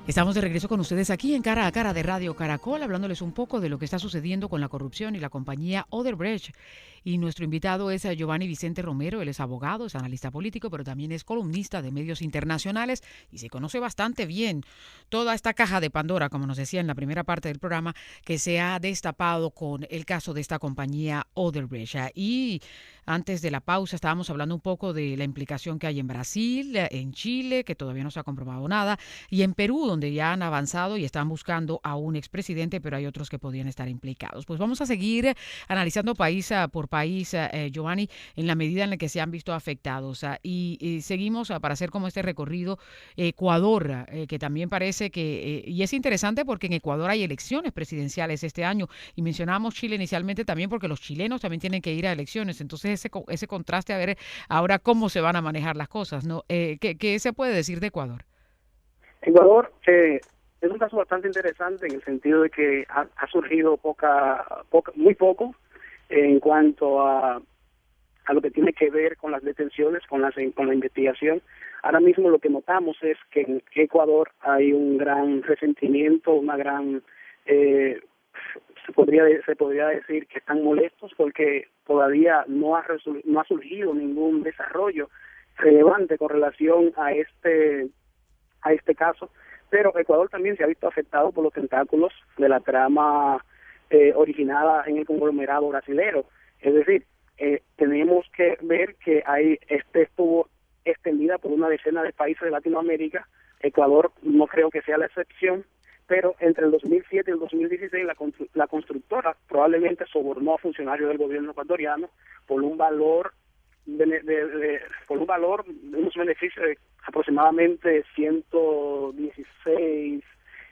Estamos de regreso con ustedes aquí en Cara a Cara de Radio Caracol, hablándoles un poco de lo que está sucediendo con la corrupción y la compañía Odebrecht. Y nuestro invitado es Giovanni Vicente Romero. Él es abogado, es analista político, pero también es columnista de medios internacionales y se conoce bastante bien toda esta caja de Pandora, como nos decía en la primera parte del programa, que se ha destapado con el caso de esta compañía Odebrecht. Y antes de la pausa estábamos hablando un poco de la implicación que hay en Brasil, en Chile, que todavía no se ha comprobado nada, y en Perú, donde ya han avanzado y están buscando a un expresidente, pero hay otros que podrían estar implicados. Pues vamos a seguir analizando país por país, Giovanni, en la medida en la que se han visto afectados. Y seguimos para hacer como este recorrido Ecuador, que también parece que, y es interesante porque en Ecuador hay elecciones presidenciales este año, y mencionamos Chile inicialmente también porque los chilenos también tienen que ir a elecciones, entonces ese contraste, a ver ahora cómo se van a manejar las cosas, ¿no? ¿Qué se puede decir de Ecuador? Ecuador es un caso bastante interesante en el sentido de que ha surgido muy poco en cuanto a lo que tiene que ver con las detenciones, con la investigación. Ahora mismo lo que notamos es que en Ecuador hay un gran resentimiento, una gran se podría decir que están molestos porque todavía no ha surgido ningún desarrollo relevante con relación a este caso, pero Ecuador también se ha visto afectado por los tentáculos de la trama originada en el conglomerado brasilero. Es decir, tenemos que ver que estuvo extendida por una decena de países de Latinoamérica. Ecuador no creo que sea la excepción, pero entre el 2007 y el 2016 la constructora probablemente sobornó a funcionarios del gobierno ecuatoriano por un valor por un valor de unos beneficios de aproximadamente 116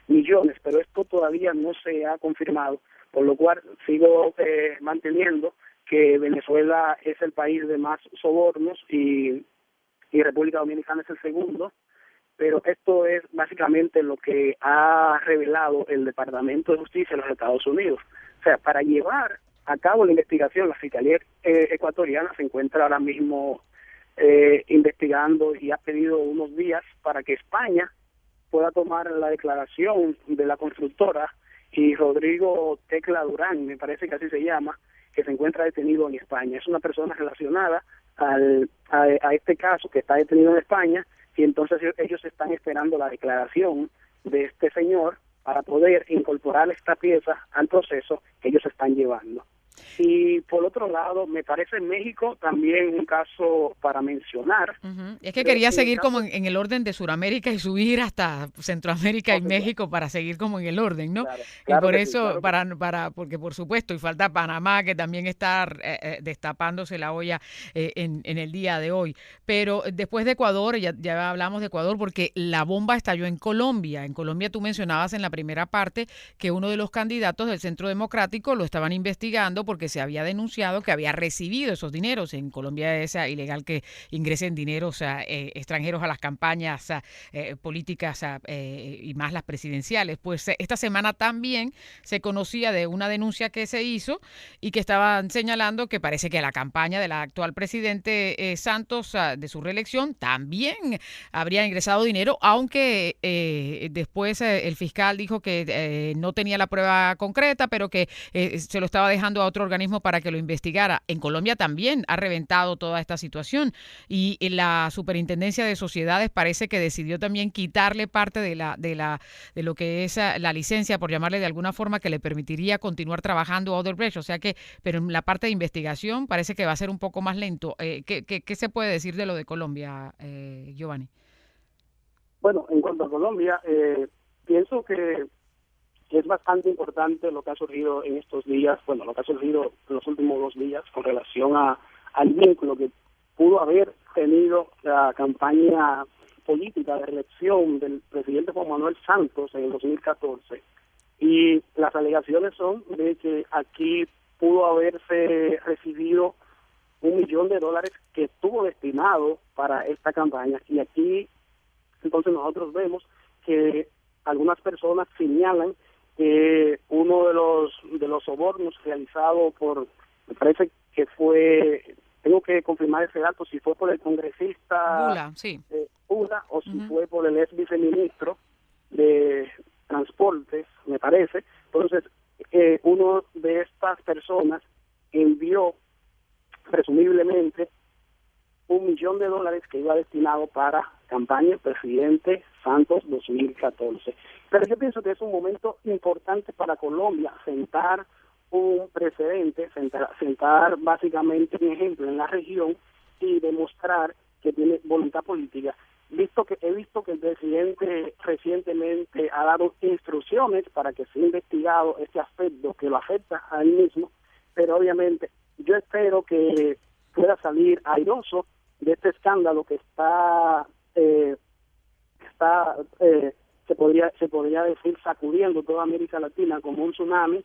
millones, pero esto todavía no se ha confirmado, por lo cual sigo manteniendo que Venezuela es el país de más sobornos y República Dominicana es el segundo, pero esto es básicamente lo que ha revelado el Departamento de Justicia de los Estados Unidos. O sea, para llevar a cabo la investigación, la Fiscalía ecuatoriana se encuentra ahora mismo investigando y ha pedido unos días para que España pueda tomar la declaración de la constructora y Rodrigo Tecla Durán, me parece que así se llama, que se encuentra detenido en España. Es una persona relacionada a este caso que está detenido en España, y entonces ellos están esperando la declaración de este señor para poder incorporar esta pieza al proceso que ellos están llevando. Y por otro lado, me parece México también un caso para mencionar. Es que quería seguir como en el orden de Sudamérica y subir hasta Centroamérica y México para seguir como en el orden, ¿no? Claro, Y claro por que sí, eso, claro que porque por supuesto, y falta Panamá, que también está destapándose la olla en el día de hoy. Pero después de Ecuador, ya hablamos de Ecuador, porque la bomba estalló en Colombia. En Colombia tú mencionabas en la primera parte que uno de los candidatos del Centro Democrático lo estaban investigando porque se había denunciado que había recibido esos dineros. En Colombia es ilegal que ingresen dineros extranjeros a las campañas políticas y más las presidenciales. Pues esta semana también se conocía de una denuncia que se hizo y que estaban señalando que parece que la campaña del actual presidente Santos de su reelección también habría ingresado dinero, aunque después el fiscal dijo que no tenía la prueba concreta, pero que se lo estaba dejando a otro organismo para que lo investigara. En Colombia también ha reventado toda esta situación y la Superintendencia de Sociedades parece que decidió también quitarle parte de lo que es la licencia, por llamarle de alguna forma, que le permitiría continuar trabajando a Odebrecht. O sea que, pero en la parte de investigación parece que va a ser un poco más lento. ¿Qué se puede decir de lo de Colombia, Giovanni? Bueno, en cuanto a Colombia, pienso que es bastante importante lo que ha surgido en estos días, bueno, lo que ha surgido en los últimos 2 días con relación al vínculo que pudo haber tenido la campaña política de reelección del presidente Juan Manuel Santos en el 2014. Y las alegaciones son de que aquí pudo haberse recibido $1 millón que estuvo destinado para esta campaña. Y aquí, entonces, nosotros vemos que algunas personas señalan que uno de los sobornos realizado me parece que fue, tengo que confirmar ese dato, si fue por el congresista Bula, sí. Bula o si fue por el ex viceministro de transportes, me parece. Entonces, uno de estas personas envió presumiblemente $1 millón que iba destinado para campaña del presidente Santos 2014. Pero yo pienso que es un momento importante para Colombia sentar un precedente, sentar básicamente un ejemplo en la región y demostrar que tiene voluntad política. He visto que el presidente recientemente ha dado instrucciones para que sea investigado este aspecto que lo afecta a él mismo, pero obviamente yo espero que pueda salir airoso de este escándalo que se podría decir sacudiendo toda América Latina como un tsunami,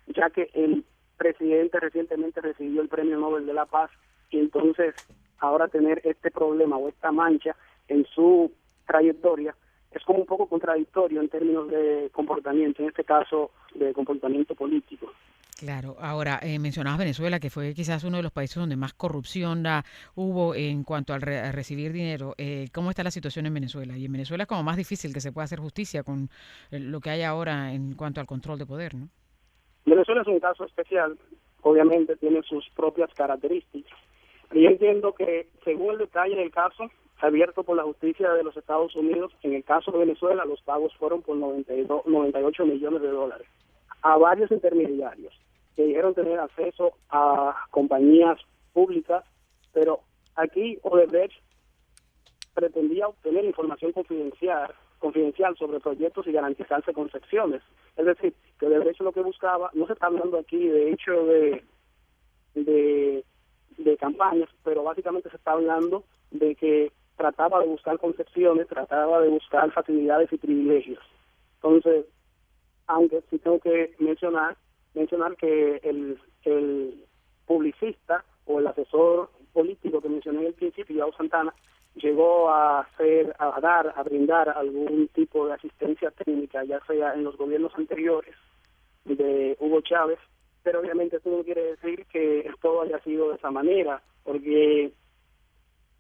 ya que el presidente recientemente recibió el Premio Nobel de la Paz y entonces ahora tener este problema o esta mancha en su trayectoria es como un poco contradictorio en términos de comportamiento, en este caso de comportamiento político. Claro, ahora mencionabas Venezuela, que fue quizás uno de los países donde más corrupción hubo en cuanto a recibir dinero. ¿Cómo está la situación en Venezuela? Y en Venezuela es como más difícil que se pueda hacer justicia con lo que hay ahora en cuanto al control de poder, ¿no? Venezuela es un caso especial, obviamente tiene sus propias características. Y yo entiendo que según el detalle del caso abierto por la justicia de los Estados Unidos, en el caso de Venezuela los pagos fueron por 98 millones de dólares a varios intermediarios que dijeron tener acceso a compañías públicas, pero aquí Odebrecht pretendía obtener información confidencial sobre proyectos y garantizarse concesiones. Es decir, que Odebrecht lo que buscaba, no se está hablando aquí de hecho de campañas, pero básicamente se está hablando de que trataba de buscar concesiones, trataba de buscar facilidades y privilegios. Entonces, aunque sí tengo que mencionar que el publicista o el asesor político que mencioné en el principio, Joao Santana, llegó a brindar algún tipo de asistencia técnica, ya sea en los gobiernos anteriores de Hugo Chávez, pero obviamente esto no quiere decir que todo haya sido de esa manera, porque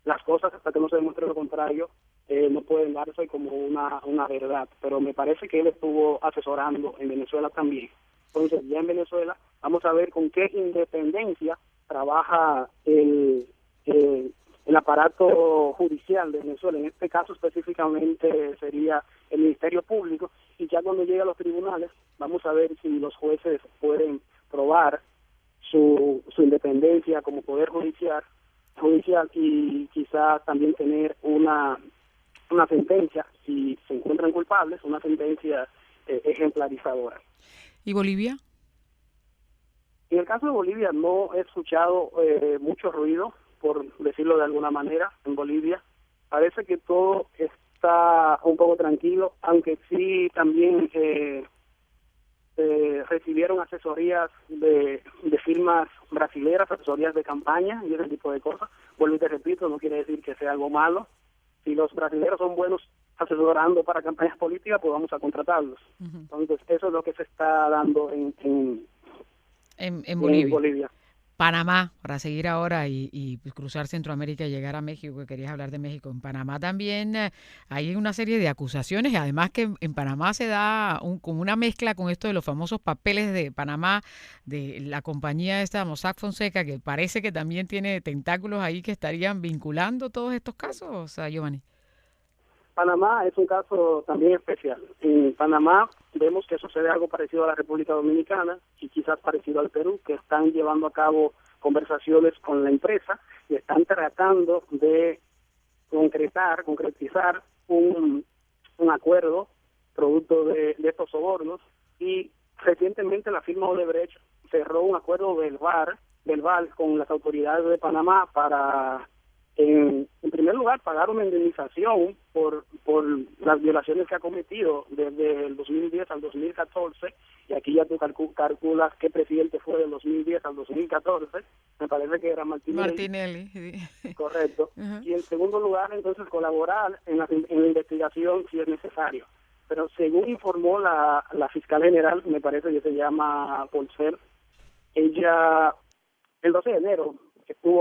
las cosas, hasta que no se demuestre lo contrario, no pueden darse como una verdad, pero me parece que él estuvo asesorando en Venezuela también. Entonces, ya en Venezuela, vamos a ver con qué independencia trabaja el aparato judicial de Venezuela. En este caso específicamente sería el Ministerio Público, y ya cuando llegue a los tribunales, vamos a ver si los jueces pueden probar su independencia como poder judicial y quizás también tener una sentencia, si se encuentran culpables, una sentencia ejemplarizadora. ¿Y Bolivia? En el caso de Bolivia no he escuchado mucho ruido, por decirlo de alguna manera, en Bolivia. Parece que todo está un poco tranquilo, aunque sí también recibieron asesorías de firmas brasileras, asesorías de campaña y ese tipo de cosas. Vuelvo y te repito, no quiere decir que sea algo malo. Si los brasileños son buenos asesorando para campañas políticas, pues vamos a contratarlos. Uh-huh. Entonces, eso es lo que se está dando en Bolivia. Bolivia. Panamá, para seguir ahora y cruzar Centroamérica y llegar a México, que querías hablar de México. En Panamá también hay una serie de acusaciones, además que en Panamá se da como una mezcla con esto de los famosos papeles de Panamá, de la compañía esta Mossack Fonseca, que parece que también tiene tentáculos ahí que estarían vinculando todos estos casos, Giovanni. Panamá es un caso también especial. En Panamá vemos que sucede algo parecido a la República Dominicana y quizás parecido al Perú, que están llevando a cabo conversaciones con la empresa y están tratando de concretizar un acuerdo producto de estos sobornos, y recientemente la firma Odebrecht cerró un acuerdo verbal con las autoridades de Panamá para en primer lugar pagar una indemnización por las violaciones que ha cometido desde el 2010 al 2014, y aquí ya tú calculas qué presidente fue del 2010 al 2014, me parece que era Martinelli. Correcto. Uh-huh. Y en segundo lugar, entonces, colaborar en la investigación si es necesario. Pero según informó la fiscal general, me parece que se llama Polcer, ella el 12 de enero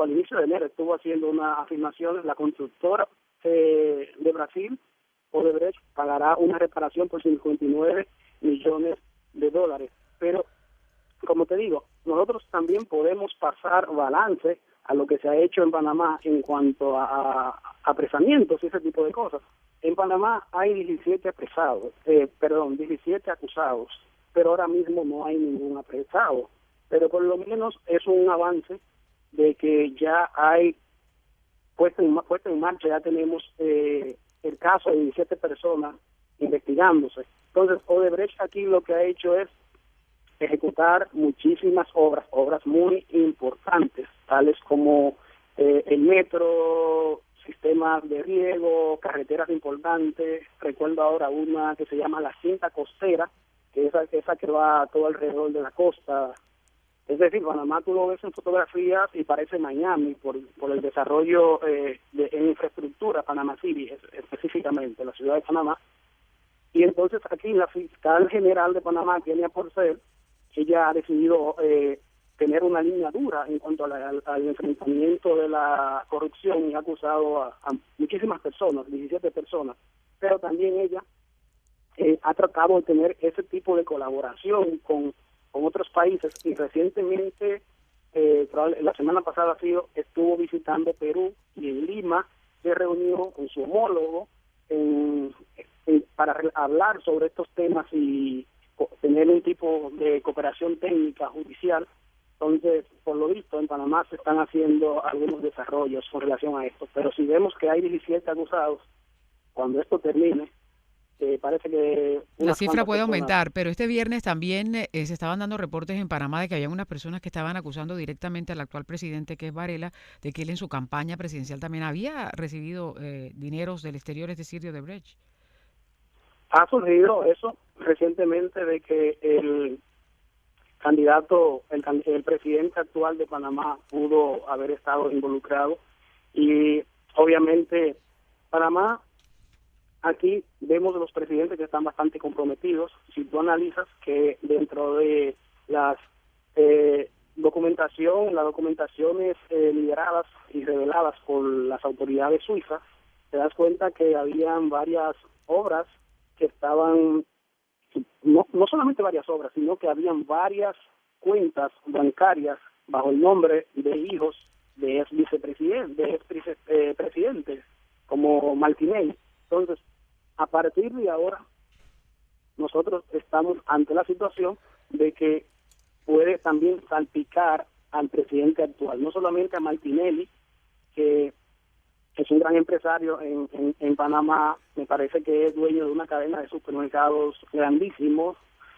al inicio de enero estuvo haciendo una afirmación. La constructora de Brasil Odebrecht pagará una reparación por 59 millones de dólares. Pero, como te digo, nosotros también podemos pasar balance a lo que se ha hecho en Panamá en cuanto a apresamientos y ese tipo de cosas. En Panamá hay 17 apresados, 17 acusados, pero ahora mismo no hay ningún apresado. Pero por lo menos es un avance de que ya hay puesto en marcha, ya tenemos el caso de 17 personas investigándose. Entonces, Odebrecht aquí lo que ha hecho es ejecutar muchísimas obras muy importantes, tales como el metro, sistemas de riego, carreteras importantes. Recuerdo ahora una que se llama la cinta costera, que es esa que va todo alrededor de la costa. Es decir, Panamá tú lo ves en fotografías y parece Miami por el desarrollo en infraestructura, Panamá City específicamente, la ciudad de Panamá. Y entonces aquí la fiscal general de Panamá, Kenia Porcel, ella ha decidido tener una línea dura en cuanto al enfrentamiento de la corrupción y ha acusado a muchísimas personas, 17 personas, pero también ella ha tratado de tener ese tipo de colaboración con otros países y recientemente, la semana pasada estuvo visitando Perú y en Lima se reunió con su homólogo para hablar sobre estos temas y tener un tipo de cooperación técnica judicial. Entonces, por lo visto, en Panamá se están haciendo algunos desarrollos con relación a esto, pero si vemos que hay 17 acusados, cuando esto termine, parece que la cifra puede aumentar, pero este viernes también se estaban dando reportes en Panamá de que había unas personas que estaban acusando directamente al actual presidente, que es Varela, de que él en su campaña presidencial también había recibido dineros del exterior, es decir, de Odebrecht. Ha surgido eso recientemente de que el candidato, el presidente actual de Panamá pudo haber estado involucrado y obviamente Panamá, aquí vemos los presidentes que están bastante comprometidos. Si tú analizas que dentro de las las documentaciones lideradas y reveladas por las autoridades suizas, te das cuenta que habían varias obras que estaban, no solamente varias obras, sino que habían varias cuentas bancarias bajo el nombre de hijos de ex presidentes como Martinelli. Entonces, a partir de ahora, nosotros estamos ante la situación de que puede también salpicar al presidente actual, no solamente a Martinelli, que es un gran empresario en Panamá, me parece que es dueño de una cadena de supermercados grandísimo,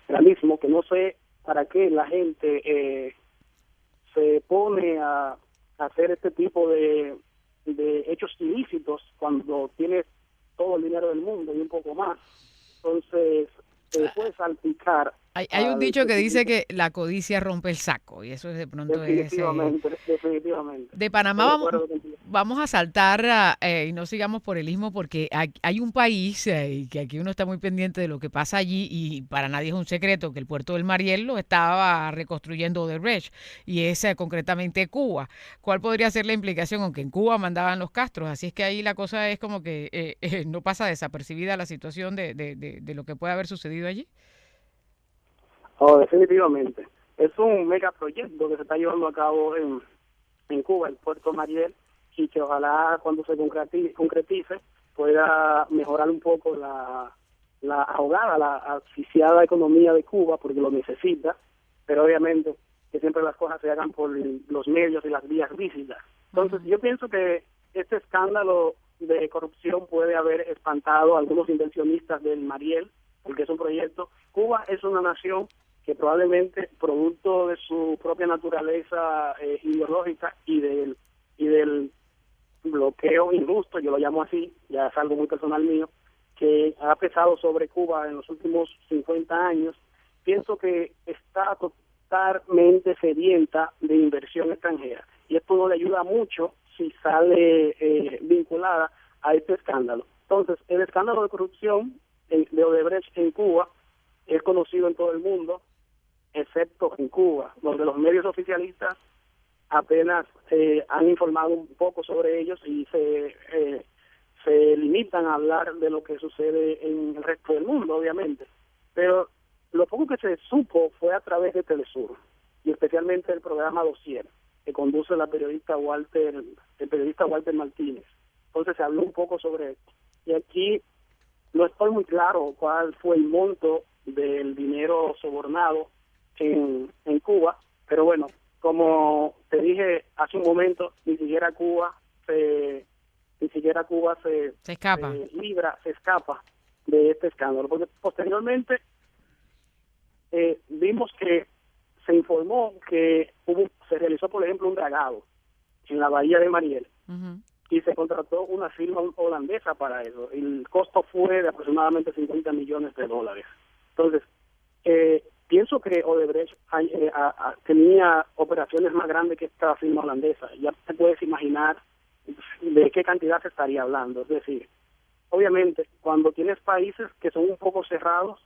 que no sé para qué la gente se pone a hacer este tipo de hechos ilícitos cuando tiene todo el dinero del mundo y un poco más. Entonces, puede salpicar. Hay un dicho que dice que la codicia rompe el saco, y eso es de pronto definitivamente. De Panamá vamos a saltar y no sigamos por el istmo, porque hay un país y que aquí uno está muy pendiente de lo que pasa allí, y para nadie es un secreto que el puerto del Mariel lo estaba reconstruyendo Odebrecht, y es concretamente Cuba. ¿Cuál podría ser la implicación? Aunque en Cuba mandaban los Castros, así es que ahí la cosa es como que no pasa desapercibida la situación de lo que puede haber sucedido allí. Oh, definitivamente. Es un megaproyecto que se está llevando a cabo en Cuba, el puerto Mariel, y que ojalá cuando se concretice pueda mejorar un poco la ahogada, la asfixiada economía de Cuba, porque lo necesita, pero obviamente que siempre las cosas se hagan por los medios y las vías lícitas. Entonces, yo pienso que este escándalo de corrupción puede haber espantado a algunos inversionistas del Mariel, porque es un proyecto. Cuba es una nación que probablemente, producto de su propia naturaleza ideológica y del bloqueo injusto, yo lo llamo así, ya es algo muy personal mío, que ha pesado sobre Cuba en los últimos 50 años, pienso que está totalmente sedienta de inversión extranjera. Y esto no le ayuda mucho si sale vinculada a este escándalo. Entonces, el escándalo de corrupción de Odebrecht en Cuba es conocido en todo el mundo, excepto en Cuba, donde los medios oficialistas apenas han informado un poco sobre ellos y se limitan a hablar de lo que sucede en el resto del mundo, obviamente. Pero lo poco que se supo fue a través de Telesur, y especialmente el programa Dossier, que conduce el periodista Walter Martínez. Entonces se habló un poco sobre esto. Y aquí no estoy muy claro cuál fue el monto del dinero sobornado en Cuba, pero bueno, como te dije hace un momento, ni siquiera Cuba se escapa. se escapa de este escándalo, porque posteriormente vimos que se informó que se realizó, por ejemplo, un dragado en la bahía de Mariel, y se contrató una firma holandesa para eso. El costo fue de aproximadamente $50 millones. Entonces, pienso que Odebrecht tenía operaciones más grandes que esta firma holandesa. Ya te puedes imaginar de qué cantidad se estaría hablando. Es decir, obviamente, cuando tienes países que son un poco cerrados,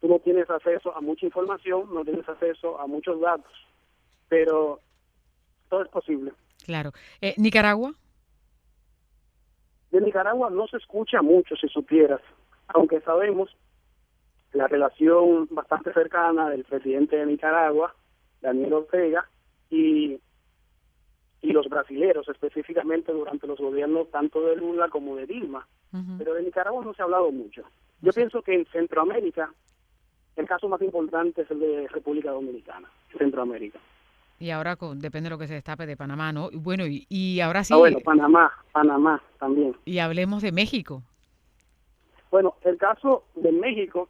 tú no tienes acceso a mucha información, no tienes acceso a muchos datos, pero todo es posible. Claro. ¿Nicaragua? De Nicaragua no se escucha mucho, si supieras, aunque sabemos la relación bastante cercana del presidente de Nicaragua, Daniel Ortega, y los brasileros, específicamente durante los gobiernos tanto de Lula como de Dilma. Pero de Nicaragua no se ha hablado mucho. Yo pienso que en Centroamérica el caso más importante es el de República Dominicana, Centroamérica. Y ahora depende de lo que se destape de Panamá, ¿no? Bueno, y ahora sí. Bueno, Panamá también. Y hablemos de México. Bueno, el caso de México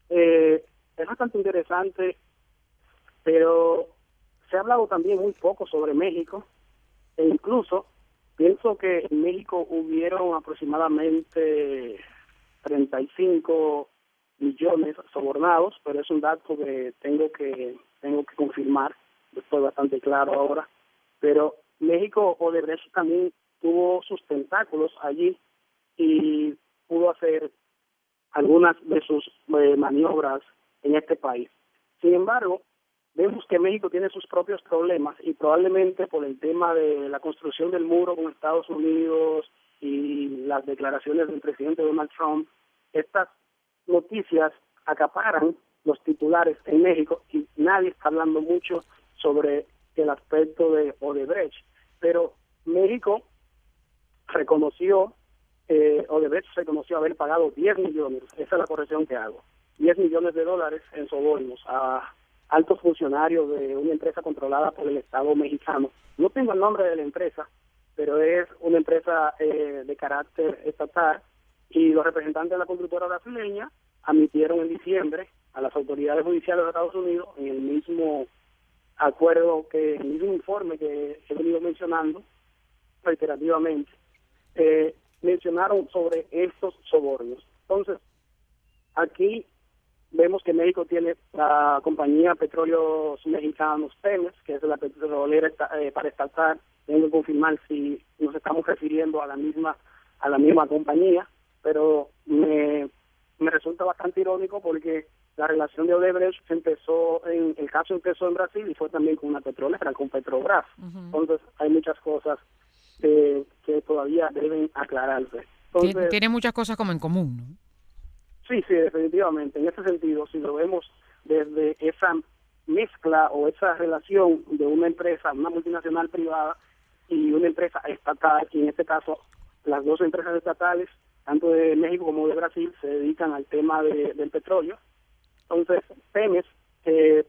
es bastante interesante, pero se ha hablado también muy poco sobre México, e incluso pienso que en México hubieron aproximadamente 35 millones sobornados, pero es un dato que tengo que confirmar, estoy bastante claro ahora, pero México Odebrecht también tuvo sus tentáculos allí y pudo hacer algunas de sus maniobras en este país. Sin embargo, vemos que México tiene sus propios problemas y probablemente por el tema de la construcción del muro con Estados Unidos y las declaraciones del presidente Donald Trump, estas noticias acaparan los titulares en México y nadie está hablando mucho sobre el aspecto de Odebrecht. Pero México reconoció, Odebrecht reconoció haber pagado 10 millones, esa es la corrección que hago, $10 millones en sobornos a altos funcionarios de una empresa controlada por el Estado mexicano. No tengo el nombre de la empresa, pero es una empresa de carácter estatal, y los representantes de la constructora brasileña admitieron en diciembre a las autoridades judiciales de Estados Unidos, en el mismo acuerdo, el mismo informe que he venido mencionando reiterativamente, mencionaron sobre estos sobornos. Entonces, aquí vemos que México tiene la compañía Petróleos Mexicanos Pemex, que es la petrolera paraestatal. Tengo que confirmar si nos estamos refiriendo a la misma compañía, pero me resulta bastante irónico porque la relación de Odebrecht el caso empezó en Brasil y fue también con una petrolera, con Petrobras. Entonces hay muchas cosas que todavía deben aclararse. Entonces, tiene muchas cosas como en común, ¿no? Sí, definitivamente. En ese sentido, si lo vemos desde esa mezcla o esa relación de una empresa, una multinacional privada y una empresa estatal, y en este caso las dos empresas estatales, tanto de México como de Brasil, se dedican al tema del petróleo. Entonces, Pemex,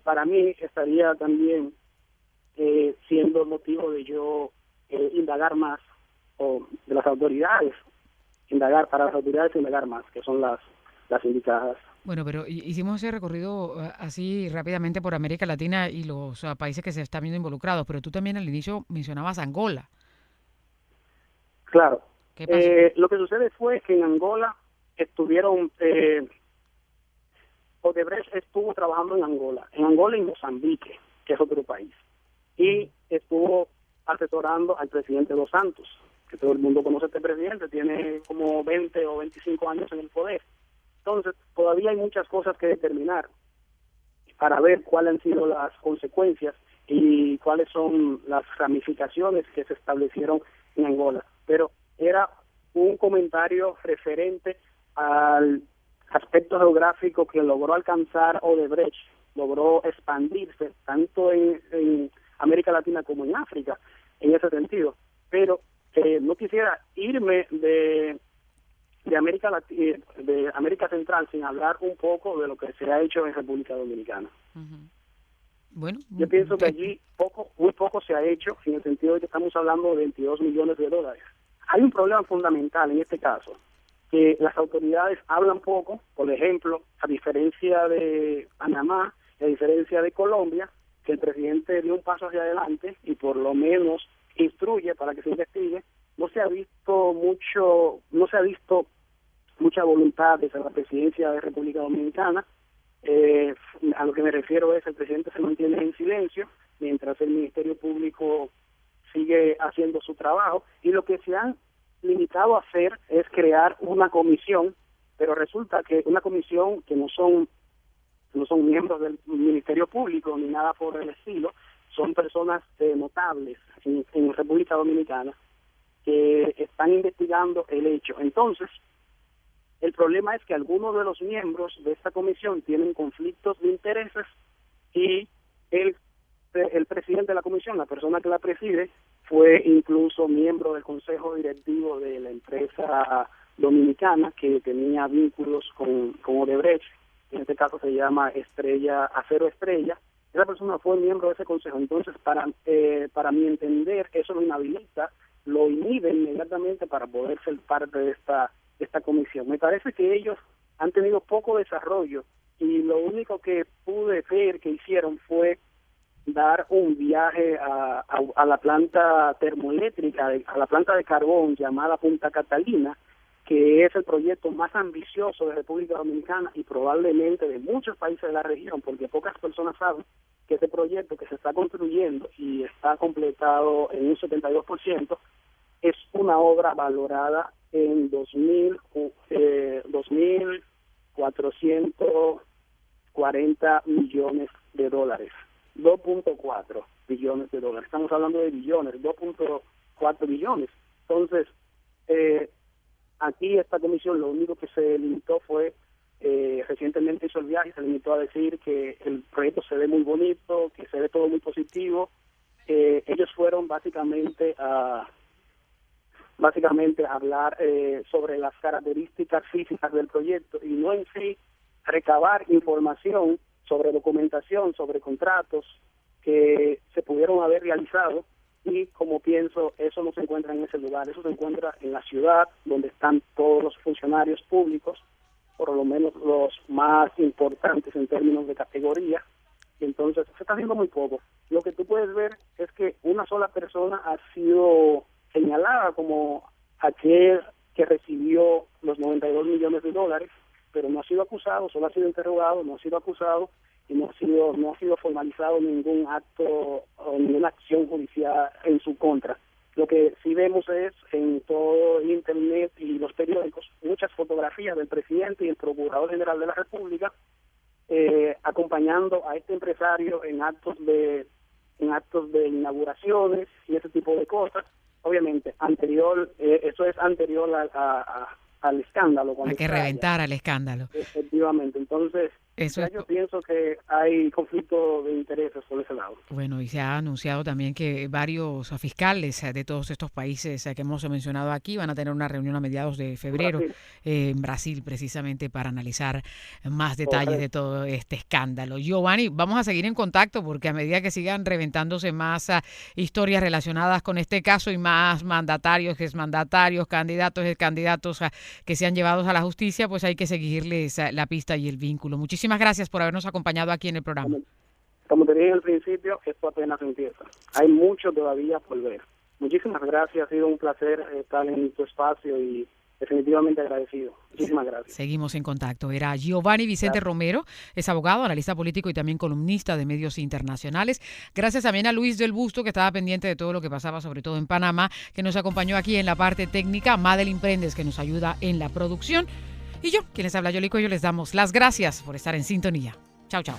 para mí, estaría también siendo motivo de yo indagar más, o de las autoridades, indagar más, que son las indicadas. Bueno, pero hicimos ese recorrido así rápidamente por América Latina y los países que se están viendo involucrados, pero tú también al inicio mencionabas Angola. Claro. ¿Qué pasó? Lo que sucede fue que en Angola estuvieron, Odebrecht estuvo trabajando en Angola y Mozambique, que es otro país, y estuvo asesorando al presidente Dos Santos, que todo el mundo conoce a este presidente, tiene como 20 o 25 años en el poder. Entonces, todavía hay muchas cosas que determinar para ver cuáles han sido las consecuencias y cuáles son las ramificaciones que se establecieron en Angola. Pero era un comentario referente al aspecto geográfico que logró alcanzar Odebrecht, logró expandirse tanto en América Latina como en África, en ese sentido. Pero no quisiera irme de América Central sin hablar un poco de lo que se ha hecho en República Dominicana. Uh-huh. Bueno, yo pienso que allí muy poco se ha hecho, en el sentido de que estamos hablando de 22 millones de dólares. Hay un problema fundamental en este caso, que las autoridades hablan poco. Por ejemplo, a diferencia de Panamá, a diferencia de Colombia, que el presidente dio un paso hacia adelante y por lo menos instruye para que se investigue, no se ha visto mucha voluntad desde la presidencia de República Dominicana. A lo que me refiero es el presidente se mantiene en silencio mientras el Ministerio Público sigue haciendo su trabajo, y lo que se han limitado a hacer es crear una comisión, pero resulta que una comisión que no son miembros del Ministerio Público ni nada por el estilo, son personas notables en República Dominicana que están investigando el hecho. Entonces, el problema es que algunos de los miembros de esta comisión tienen conflictos de intereses, y el presidente de la comisión, la persona que la preside, fue incluso miembro del consejo directivo de la empresa dominicana que tenía vínculos con Odebrecht. En este caso se llama Acero Estrella. Esa persona fue miembro de ese consejo. Entonces, para mi entender, eso lo inhabilita, lo inhibe inmediatamente para poder ser parte de esta comisión. Me parece que ellos han tenido poco desarrollo, y lo único que pude ver que hicieron fue dar un viaje a la planta termoeléctrica, a la planta de carbón llamada Punta Catalina, que es el proyecto más ambicioso de República Dominicana y probablemente de muchos países de la región, porque pocas personas saben que este proyecto que se está construyendo y está completado en un 72%, es una obra valorada en 2.440 millones de dólares. 2.4 billones de dólares. Estamos hablando de billones, 2.4 billones. Entonces, aquí esta comisión lo único que se limitó fue, recientemente hizo el viaje, se limitó a decir que el proyecto se ve muy bonito, que se ve todo muy positivo. Ellos fueron básicamente a hablar sobre las características físicas del proyecto, y no en sí recabar información sobre documentación, sobre contratos que se pudieron haber realizado, y como pienso, eso no se encuentra en ese lugar, eso se encuentra en la ciudad donde están todos los funcionarios públicos, por lo menos los más importantes en términos de categoría, y entonces se está haciendo muy poco. Lo que tú puedes ver es que una sola persona ha sido señalada como aquel que recibió los 92 millones de dólares, pero no ha sido acusado, solo ha sido interrogado, no ha sido acusado, y no ha sido formalizado ningún acto o ninguna acción judicial en su contra. Lo que sí vemos es en todo el internet y los periódicos muchas fotografías del presidente y el procurador general de la República acompañando a este empresario en actos de inauguraciones y ese tipo de cosas. Obviamente, eso es anterior al escándalo. A que reventara el escándalo. Efectivamente. Entonces, yo pienso que hay conflicto de intereses por ese lado. Bueno, y se ha anunciado también que varios fiscales de todos estos países que hemos mencionado aquí van a tener una reunión a mediados de febrero en Brasil, precisamente para analizar más detalles de todo este escándalo. Giovanni, vamos a seguir en contacto, porque a medida que sigan reventándose más historias relacionadas con este caso y más mandatarios, exmandatarios, candidatos que sean llevados a la justicia, pues hay que seguirles la pista y el vínculo. Muchísimas gracias por habernos acompañado aquí en el programa. Como te dije al principio, esto apenas empieza. Hay mucho todavía por ver. Muchísimas gracias, ha sido un placer estar en tu espacio y definitivamente agradecido. Muchísimas gracias. Seguimos en contacto. Era Giovanni Vicente Romero, es abogado, analista político y también columnista de medios internacionales. Gracias también a Luis del Busto, que estaba pendiente de todo lo que pasaba, sobre todo en Panamá, que nos acompañó aquí en la parte técnica. Madeline Prendes, que nos ayuda en la producción. Y yo, quien les habla, Yoli Cuello, les damos las gracias por estar en sintonía. Chao, chao.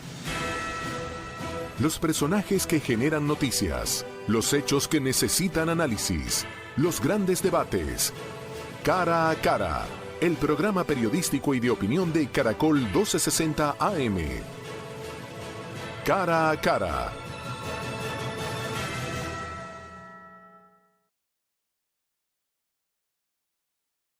Los personajes que generan noticias, los hechos que necesitan análisis, los grandes debates. Cara a Cara, el programa periodístico y de opinión de Caracol 1260 AM. Cara a Cara.